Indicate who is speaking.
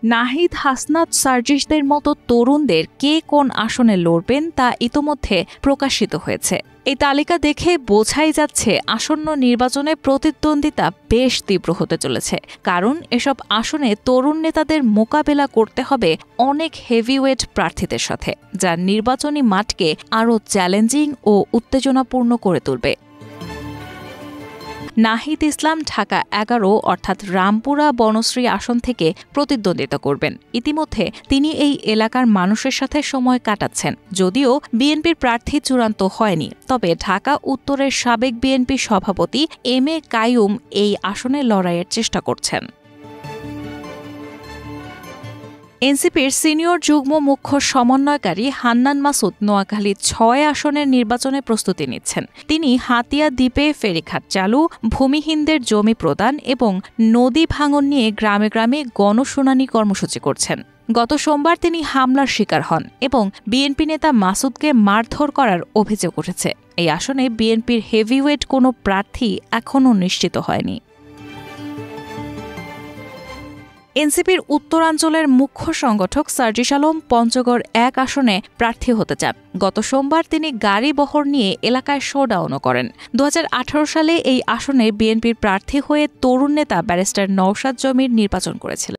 Speaker 1: নাহিদ, হাসনাত, সার্জিসদের মতো তরুণদের কে কোন আসনে লড়বেন তা ইতোমধ্যে প্রকাশিত হয়েছে। এই তালিকা দেখে বোঝাই যাচ্ছে আসন্ন নির্বাচনে প্রতিদ্বন্দ্বিতা বেশ তীব্র হতে চলেছে, কারণ এসব আসনে তরুণ নেতাদের মোকাবেলা করতে হবে অনেক হেভিওয়েট প্রার্থীদের সাথে, যা নির্বাচনী মাঠকে আরও চ্যালেঞ্জিং ও উত্তেজনাপূর্ণ করে তুলবে। নাহিদ ইসলাম ঢাকা ১১ অর্থাৎ রামপুরা বনশ্রী আসন থেকে প্রতিদ্বন্দ্বিতা করবেন। ইতিমধ্যে তিনি এই এলাকার মানুষের সাথে সময় কাটাচ্ছেন। যদিও বিএনপির প্রার্থী চূড়ান্ত হয়নি, তবে ঢাকা উত্তরের সাবেক বিএনপি সভাপতি এম এ কাইয়ুম এই আসনে লড়াইয়ের চেষ্টা করছেন। এনসিপির সিনিয়র যুগ্ম মুখ্য সমন্বয়কারী হান্নান মাসুদ নোয়াখালী ৬ আসনের নির্বাচনে প্রস্তুতি নিচ্ছেন। তিনি হাতিয়া দ্বীপে ফেরিঘাট চালু, ভূমিহীনদের জমি প্রদান এবং নদী ভাঙন নিয়ে গ্রামে গ্রামে গণশুনানি কর্মসূচি করছেন। গত সোমবার তিনি হামলার শিকার হন এবং বিএনপি নেতা মাসুদকে মারধর করার অভিযোগ উঠেছে। এই আসনে বিএনপির হেভিওয়েট কোনো প্রার্থী এখনও নিশ্চিত হয়নি। এনসিপির উত্তরাঞ্চলের মুখ্য সংগঠক সার্জিস আলম পঞ্চগড় ১ আসনে প্রার্থী হতে চান। গত সোমবার তিনি গাড়ি বহর নিয়ে এলাকায় শোডাউনও করেন। ২০১৮ সালে এই আসনে বিএনপির প্রার্থী হয়ে তরুণ নেতা ব্যারিস্টার নওশাদ জমির নির্বাচন করেছিলেন।